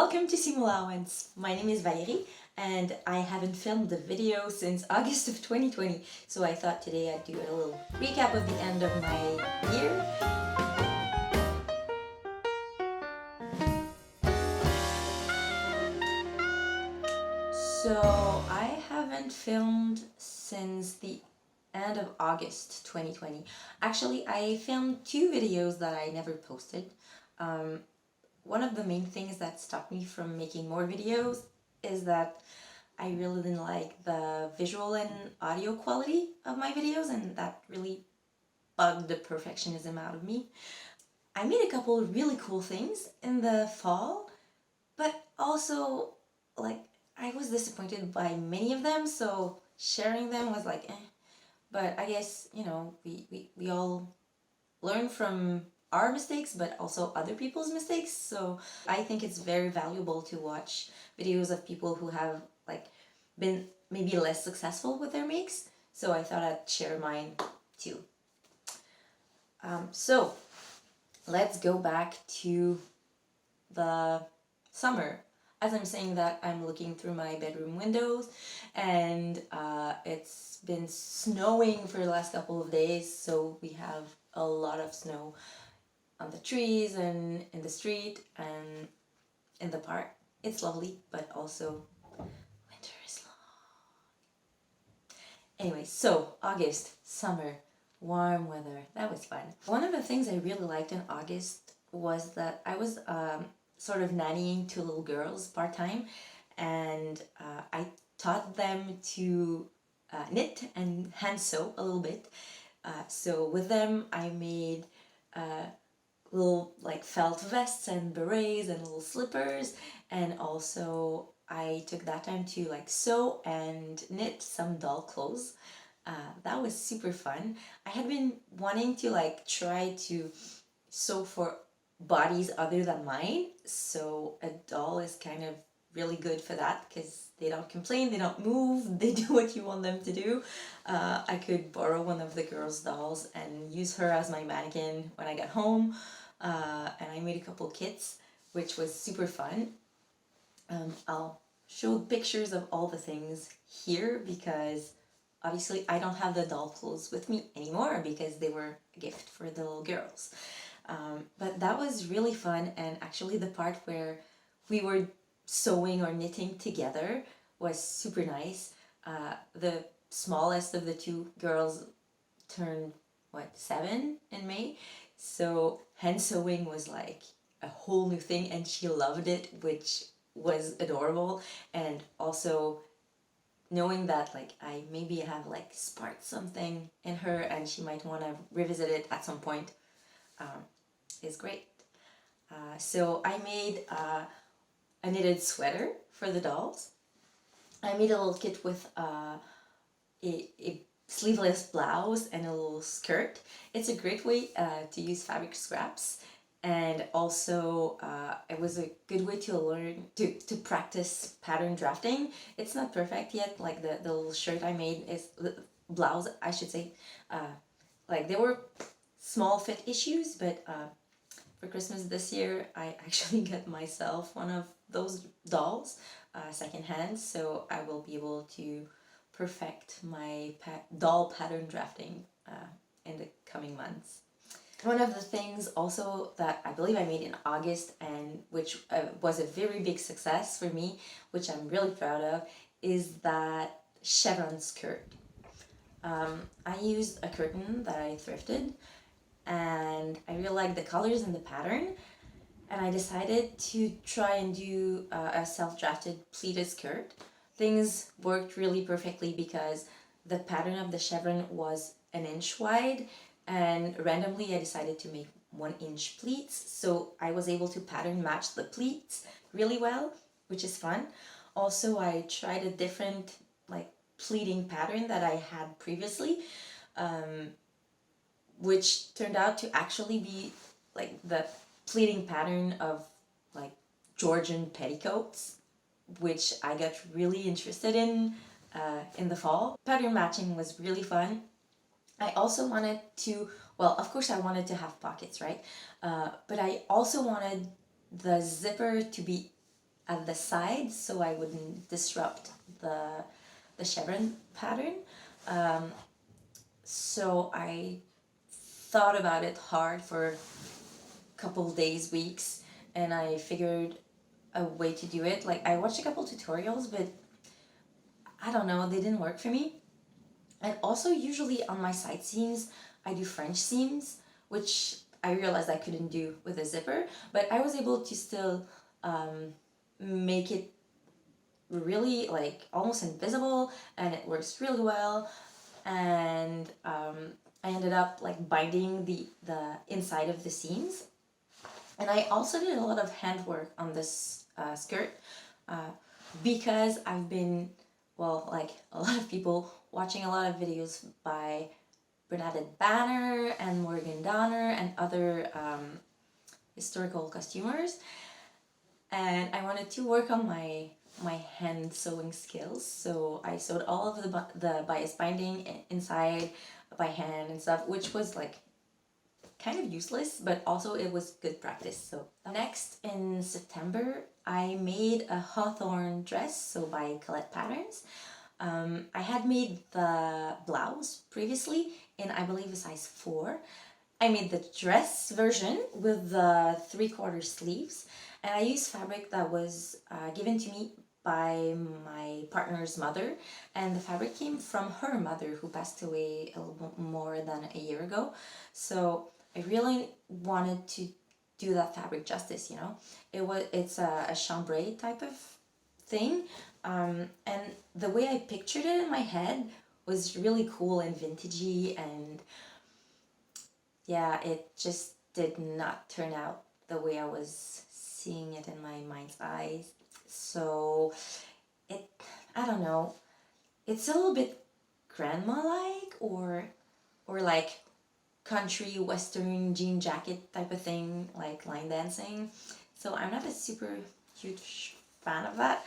Welcome to Sim Allowance. My name is Valérie and I haven't filmed a video since August of 2020, so I thought today I'd do a little recap of the end of my year. So I haven't filmed since the end of August 2020. Actually, I filmed two videos that I never posted. One of the main things that stopped me from making more videos is that I really didn't like the visual and audio quality of my videos, and that really bugged the perfectionism out of me. I made a couple of really cool things in the fall, but also I was disappointed by many of them, so sharing them was like eh. But I guess, we all learn from our mistakes, but also other people's mistakes. So I think it's very valuable to watch videos of people who have been maybe less successful with their makes. So I thought I'd share mine too. So let's go back to the summer. As I'm saying that, I'm looking through my bedroom windows and it's been snowing for the last couple of days, so we have a lot of snow on the trees and in the street and in the park. It's lovely, but also winter is long. Anyway, so August, summer, warm weather, that was fun. One of the things I really liked in August was that I was sort of nannying two little girls part-time, and I taught them to knit and hand sew a little bit. So with them I made little felt vests and berets and little slippers, and also I took that time to sew and knit some doll clothes. That was super fun. I had been wanting to try to sew for bodies other than mine, so a doll is kind of really good for that because they don't complain, they don't move, they do what you want them to do. I could borrow one of the girls' dolls and use her as my mannequin when I got home, and I made a couple kits, which was super fun. I'll show pictures of all the things here because obviously I don't have the doll clothes with me anymore because they were a gift for the little girls. But that was really fun, and actually the part where we were sewing or knitting together was super nice. The smallest of the two girls turned 7 in May, so hand sewing was like a whole new thing and she loved it, which was adorable. And also knowing that I maybe have sparked something in her and she might want to revisit it at some point is great. So I made a knitted sweater for the dolls. I made a little kit with a sleeveless blouse and a little skirt. It's a great way to use fabric scraps, and also it was a good way to learn to practice pattern drafting. It's not perfect yet, like the little shirt I made is the blouse, I should say. There were small fit issues, but for Christmas this year I actually got myself one of those dolls secondhand, so I will be able to perfect my doll pattern drafting in the coming months. One of the things also that I believe I made in August, and which was a very big success for me, which I'm really proud of, is that chevron skirt. I used a curtain that I thrifted, and I really liked the colors and the pattern, and I decided to try and do a self-drafted pleated skirt. Things worked really perfectly because the pattern of the chevron was 1 inch wide, and randomly I decided to make 1 inch pleats, so I was able to pattern match the pleats really well, which is fun. Also, I tried a different pleating pattern that I had previously, which turned out to actually be the pleating pattern of Georgian petticoats, which I got really interested in the fall. Pattern matching was really fun. I also wanted to, well, of course I wanted to have pockets, right? But I also wanted the zipper to be at the sides so I wouldn't disrupt the chevron pattern. So I thought about it hard for a couple days, weeks, and I figured a way to do it. Like I watched a couple tutorials, but I don't know, they didn't work for me. And also usually on my side seams, I do French seams, which I realized I couldn't do with a zipper, but I was able to still make it really like almost invisible, and it works really well. And I ended up like binding the inside of the seams. And I also did a lot of handwork on this skirt because I've been, well, like a lot of people, watching a lot of videos by Bernadette Banner and Morgan Donner and other historical costumers, and I wanted to work on my hand sewing skills. So I sewed all of the bias binding inside by hand and stuff, which was like kind of useless, but also it was good practice. So next in September, I made a Hawthorne dress, so by Colette Patterns. I had made the blouse previously in, I believe, a size 4. I made the dress version with the 3/4 sleeves, and I used fabric that was given to me by my partner's mother, and the fabric came from her mother, who passed away a little more than a year ago. So I really wanted to do that fabric justice, you know. It's a chambray type of thing, and the way I pictured it in my head was really cool and vintagey, and yeah, it just did not turn out the way I was seeing it in my mind's eyes. So I don't know, it's a little bit grandma-like, or like country western jean jacket type of thing, like line dancing. So I'm not a super huge fan of that.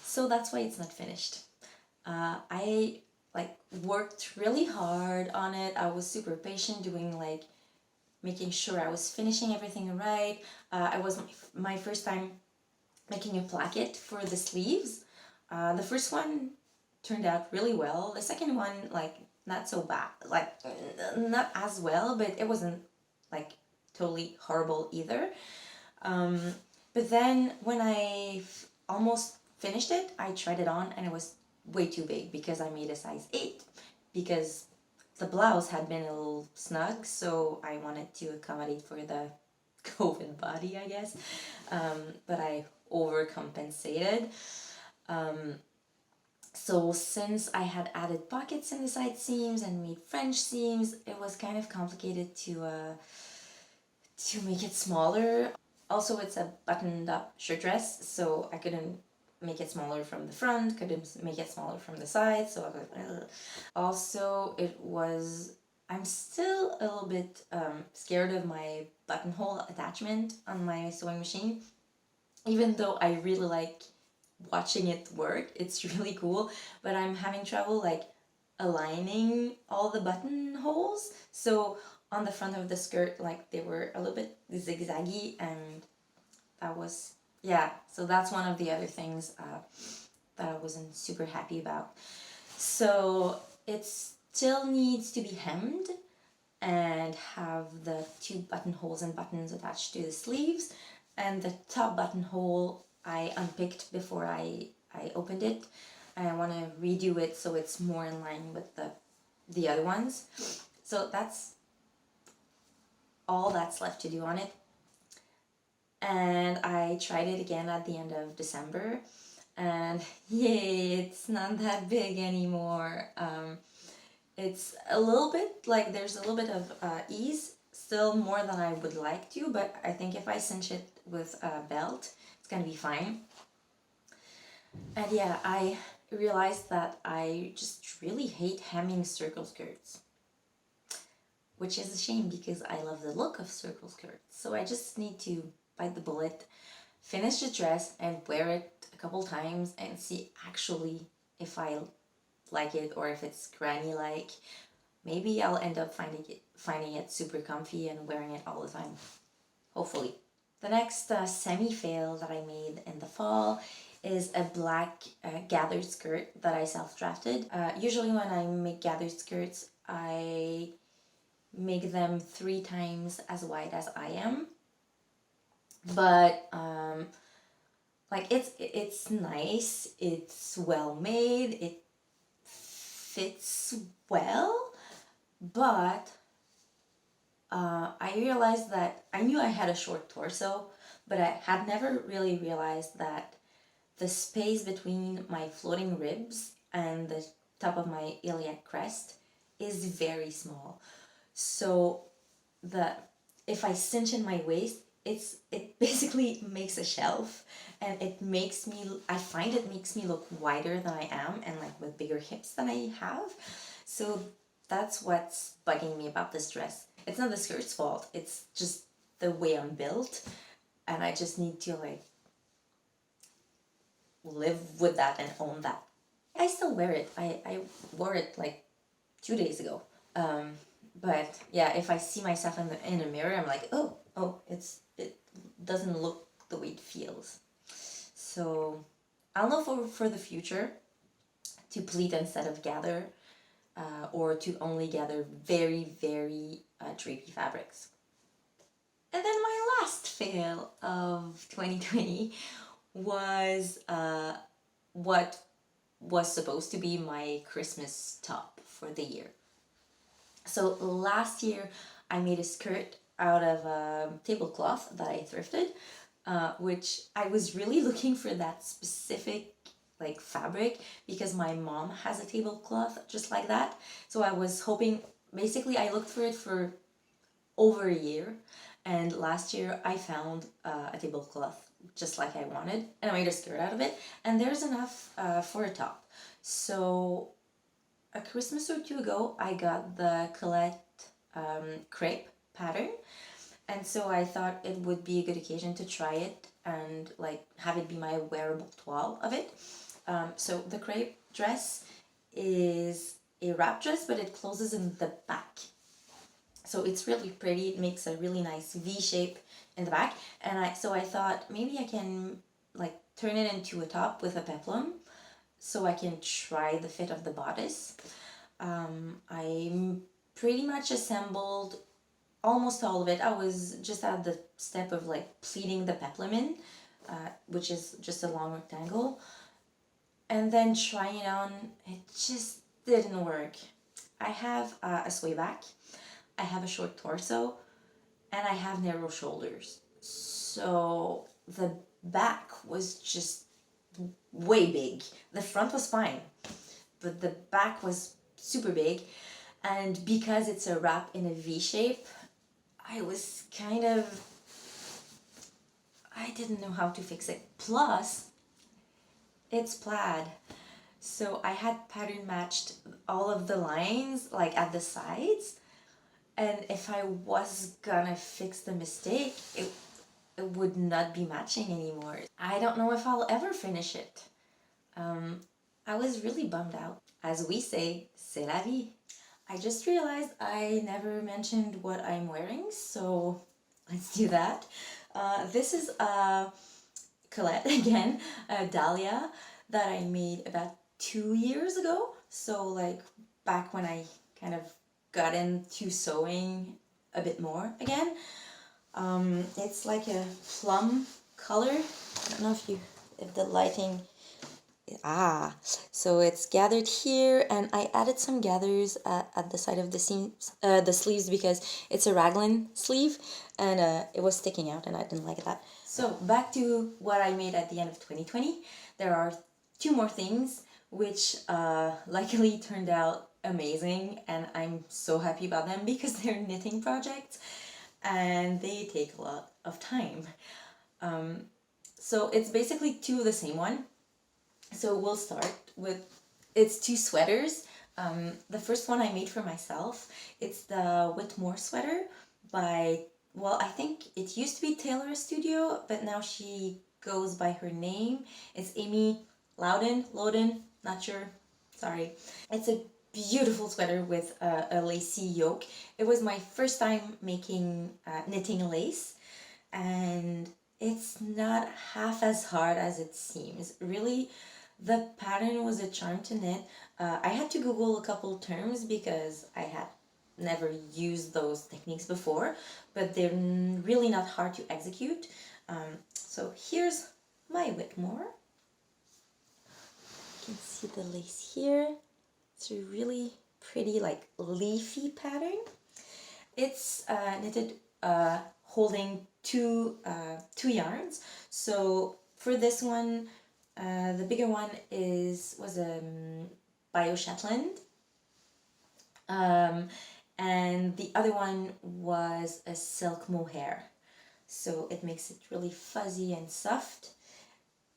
So that's why it's not finished. I like worked really hard on it. I was super patient, doing like making sure I was finishing everything right. I was my first time making a placket for the sleeves. The first one turned out really well. The second one, like, not so bad, like not as well, but it wasn't like totally horrible either. But then when I almost finished it, I tried it on and it was way too big because I made a size 8, because the blouse had been a little snug, so I wanted to accommodate for the COVID body, I guess. But I overcompensated. So since I had added pockets in the side seams and made French seams, it was kind of complicated to make it smaller. Also, it's a buttoned up shirt dress, so I couldn't make it smaller from the front, couldn't make it smaller from the side, so I was like, ugh. Also, I'm still a little bit scared of my buttonhole attachment on my sewing machine. Even though I really like watching it work, it's really cool, but I'm having trouble like aligning all the buttonholes. So on the front of the skirt, like they were a little bit zigzaggy, and that was, yeah, so that's one of the other things that I wasn't super happy about. So it still needs to be hemmed and have the 2 buttonholes and buttons attached to the sleeves, and the top buttonhole I unpicked before I opened it, and I want to redo it so it's more in line with the other ones. So that's all that's left to do on it. And I tried it again at the end of December, and yay, it's not that big anymore. It's a little bit, like, there's a little bit of ease, still more than I would like to, but I think if I cinch it with a belt, it's gonna be fine. And yeah, I realized that I just really hate hemming circle skirts, which is a shame because I love the look of circle skirts. So I just need to bite the bullet, finish the dress, and wear it a couple times and see actually if I like it or if it's granny-like. Maybe I'll end up finding it super comfy and wearing it all the time. Hopefully. The next semi-fail that I made in the fall is a black gathered skirt that I self-drafted. Usually when I make gathered skirts, I make them 3 times as wide as I am. But like it's nice, it's well made, it fits well, but I realized that I knew I had a short torso, but I had never really realized that the space between my floating ribs and the top of my iliac crest is very small. So the if I cinch in my waist, it basically makes a shelf, and I find it makes me look wider than I am and like with bigger hips than I have. So that's what's bugging me about this dress. It's not the skirt's fault. It's just the way I'm built, and I just need to like live with that and own that. I still wear it. I wore it like 2 days ago. But yeah, if I see myself in a mirror, I'm like, oh, it doesn't look the way it feels. So I'll know for the future to pleat instead of gather, or to only gather very, very drapey fabrics. And then my last fail of 2020 was what was supposed to be my Christmas top for the year. So last year I made a skirt out of a tablecloth that I thrifted, which I was really looking for that specific like fabric because my mom has a tablecloth just like that. So I was hoping, basically I looked for it for over a year, and last year I found a tablecloth just like I wanted, and I made a skirt out of it, and there's enough for a top. So a Christmas or two ago, I got the Colette crepe pattern, and so I thought it would be a good occasion to try it and like have it be my wearable toile of it. So the crepe dress is a wrap dress, but it closes in the back. So it's really pretty. It makes a really nice V shape in the back, and I thought maybe I can like turn it into a top with a peplum, so I can try the fit of the bodice. I pretty much assembled almost all of it. I was just at the step of like pleating the peplum in, which is just a long rectangle, and then trying it on. It just didn't work. I have a sway back, I have a short torso, and I have narrow shoulders. So the back was just way big. The front was fine, but the back was super big, and because it's a wrap in a V shape, I didn't know how to fix it. Plus, it's plaid, so I had pattern matched all of the lines like at the sides, and if I was gonna fix the mistake, it would not be matching anymore. I don't know if I'll ever finish it. I was really bummed out. As we say, c'est la vie. I just realized I never mentioned what I'm wearing, so let's do that. This is a Colette again, a dahlia that I made about 2 years ago. So like back when I kind of got into sewing a bit more again. It's like a plum color. I don't know if the lighting. So it's gathered here, and I added some gathers at the side of the sleeves because it's a raglan sleeve, and it was sticking out, and I didn't like that. So back to what I made at the end of 2020. There are 2 more things which luckily turned out amazing, and I'm so happy about them because they're knitting projects and they take a lot of time. So it's basically 2 of the same one. So we'll start with, it's 2 sweaters. The first one I made for myself. It's the Whitmore sweater by, well, I think it used to be Taylor Studio, but now she goes by her name. It's Amy Loudon, not sure, sorry. It's a beautiful sweater with a lacy yoke. It was my first time knitting lace, and it's not half as hard as it seems. Really, the pattern was a charm to knit. I had to Google a couple terms because I had never used those techniques before, but they're really not hard to execute. So here's my Whitmore. You can see the lace here. It's a really pretty, like, leafy pattern. It's knitted holding two yarns. So for this one, the bigger one was a Bio Shetland, and the other one was a silk mohair. So it makes it really fuzzy and soft.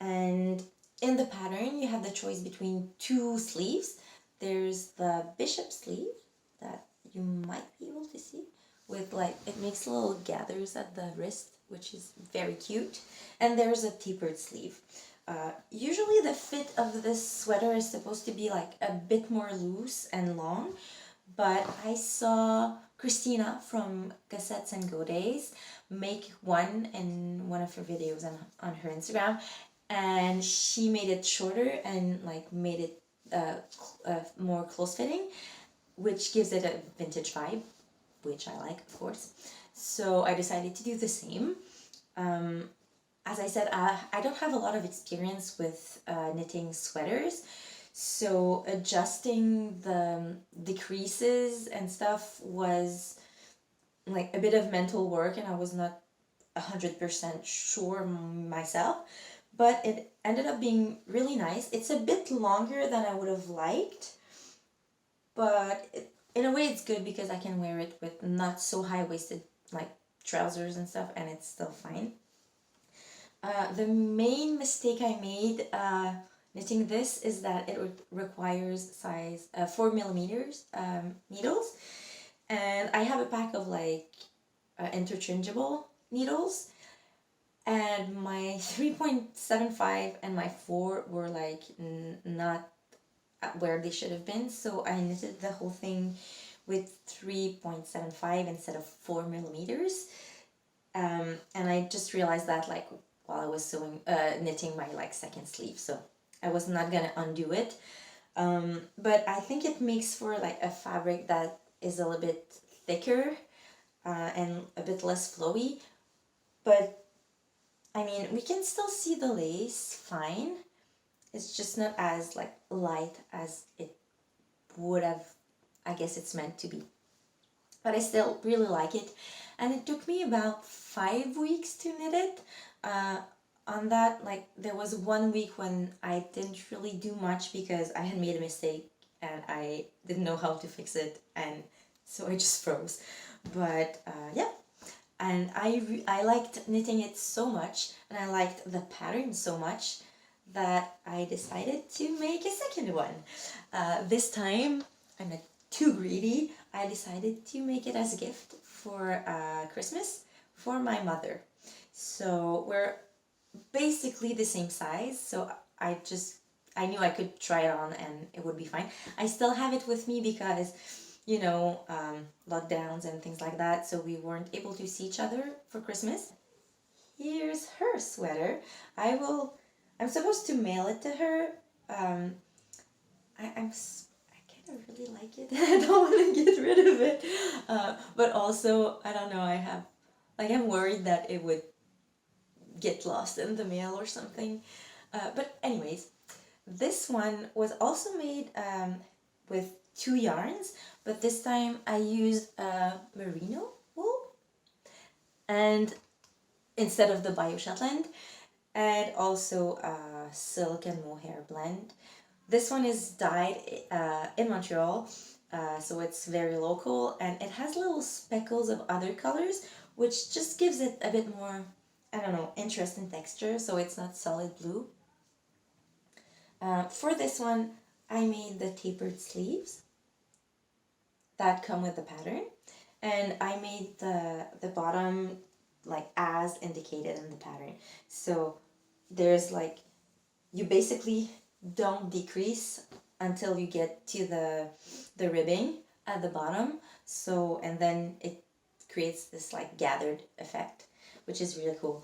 And in the pattern, you have the choice between two sleeves. There's the bishop sleeve that you might be able to see with, like, it makes little gathers at the wrist, which is very cute. And there's a tapered sleeve. Usually the fit of this sweater is supposed to be like a bit more loose and long, but I saw Christina from Cassettes and Godets make one in one of her videos on her Instagram, and she made it shorter and like made it more close fitting, which gives it a vintage vibe, which I like, of course. So I decided to do the same. As I said, I don't have a lot of experience with knitting sweaters, so adjusting the decreases and stuff was like a bit of mental work, and I was not 100% sure myself, but it ended up being really nice. It's a bit longer than I would have liked, but in a way it's good because I can wear it with not so high-waisted like trousers and stuff, and it's still fine. The main mistake I made knitting this is that it requires size 4 millimeters needles, and I have a pack of like interchangeable needles, and my 3.75 and my 4 were like not where they should have been, so I knitted the whole thing with 3.75 instead of 4 millimeters. And I just realized that like while I was knitting my like second sleeve, so I was not gonna undo it. But I think it makes for like a fabric that is a little bit thicker and a bit less flowy. But I mean, we can still see the lace fine. It's just not as like light as it would have, I guess it's meant to be. But I still really like it, and it took me about 5 weeks to knit it. On that, like, there was 1 week when I didn't really do much because I had made a mistake and I didn't know how to fix it, and so I just froze. But yeah, and I liked knitting it so much, and I liked the pattern so much that I decided to make a second one. This time, I'm not too greedy. I decided to make it as a gift for Christmas for my mother. So we're basically the same size, so I knew I could try it on and it would be fine. I still have it with me because, you know, lockdowns and things like that, so we weren't able to see each other for Christmas. Here's her sweater. I'm supposed to mail it to her. I kind of really like it. I don't want to get rid of it. But also, I don't know, I'm worried that it would get lost in the mail or something. But anyways, this one was also made with 2 yarns, but this time I used merino wool and instead of the Bio Shetland, and also silk and mohair blend. This one is dyed in Montreal, so it's very local, and it has little speckles of other colors, which just gives it a bit more, I don't know, interest in texture, so it's not solid blue. For this one, I made the tapered sleeves that come with the pattern, and I made the bottom like as indicated in the pattern. So there's like, you basically don't decrease until you get to the ribbing at the bottom, so, and then it creates this like gathered effect. which is really cool.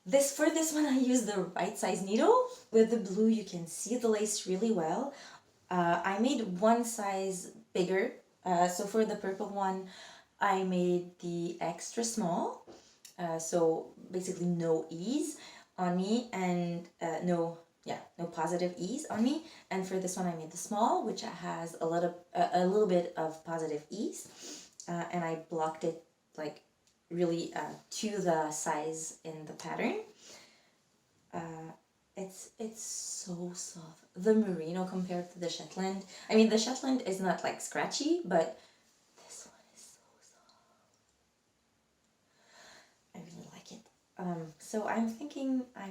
For this one, I used the right size needle. With the blue, you can see the lace really well. I made one size bigger. So for the purple one, I made the extra small. So basically no ease on me, and no positive ease on me. And for this one, I made the small, which has a little bit of positive ease, and I blocked it like really to the size in the pattern. It's so soft. The merino compared to the Shetland. I mean, the Shetland is not like scratchy, but this one is so soft. I really like it. So I'm thinking I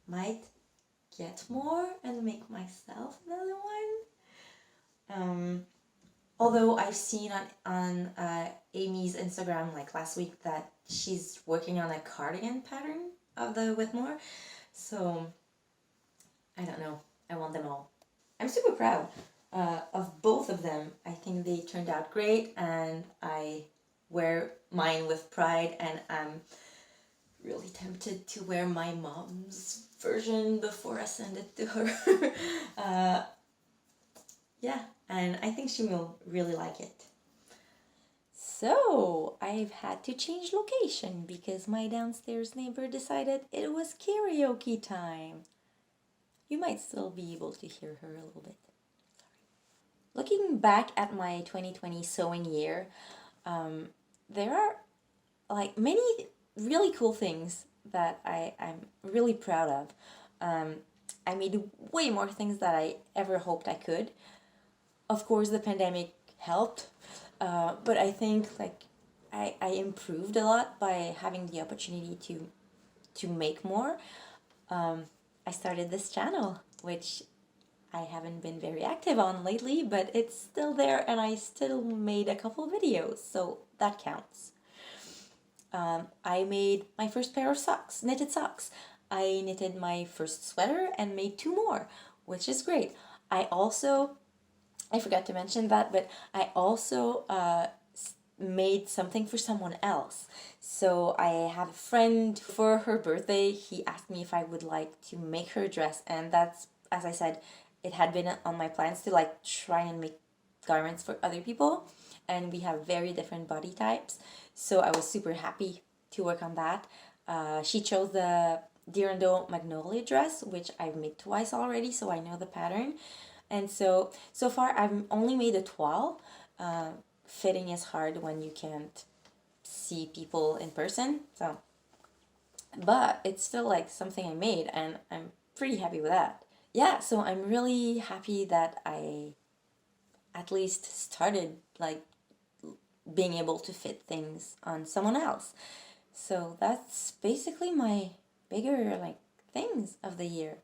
might get more and make myself another one. Although I've seen on Amy's Instagram like last week that she's working on a cardigan pattern of the Whitmore. So I don't know. I want them all. I'm super proud of both of them. I think they turned out great, and I wear mine with pride, and I'm really tempted to wear my mom's version before I send it to her. Yeah, and I think she will really like it. So, I've had to change location because my downstairs neighbor decided it was karaoke time. You might still be able to hear her a little bit. Sorry. Looking back at my 2020 sewing year, there are like many really cool things that I'm really proud of. I made way more things that I ever hoped I could. Of course, the pandemic helped, but I think like I improved a lot by having the opportunity to make more. I started this channel, which I haven't been very active on lately, but it's still there, and I still made a couple videos, so that counts. I made my first pair of socks, knitted socks. I knitted my first sweater and made 2 more, which is great. I forgot to mention that, but I also made something for someone else. So I have a friend, for her birthday, he asked me if I would like to make her a dress, and that's, as I said, it had been on my plans to like try and make garments for other people, and we have very different body types, so I was super happy to work on that. She chose the Dirando Magnolia dress, which I've made twice already, so I know the pattern. And so far I've only made a toile. Fitting is hard when you can't see people in person, so, but it's still like something I made, and I'm pretty happy with that. Yeah, so I'm really happy that I at least started like being able to fit things on someone else. So that's basically my bigger like things of the year.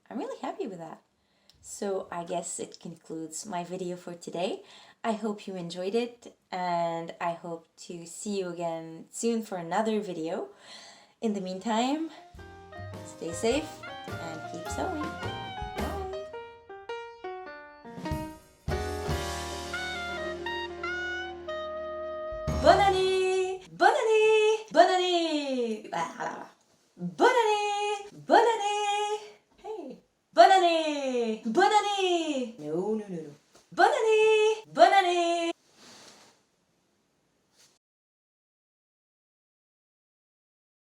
I'm really happy with that. So I guess it concludes my video for today. I hope you enjoyed it, and I hope to see you again soon for another video. In the meantime, stay safe and keep sewing. Bye! Bonne année! Bonne année! Bonne année! Bonne année! Bonne année! Hey! Bonne année! Bonne année! No. Bonne année! Bonne année!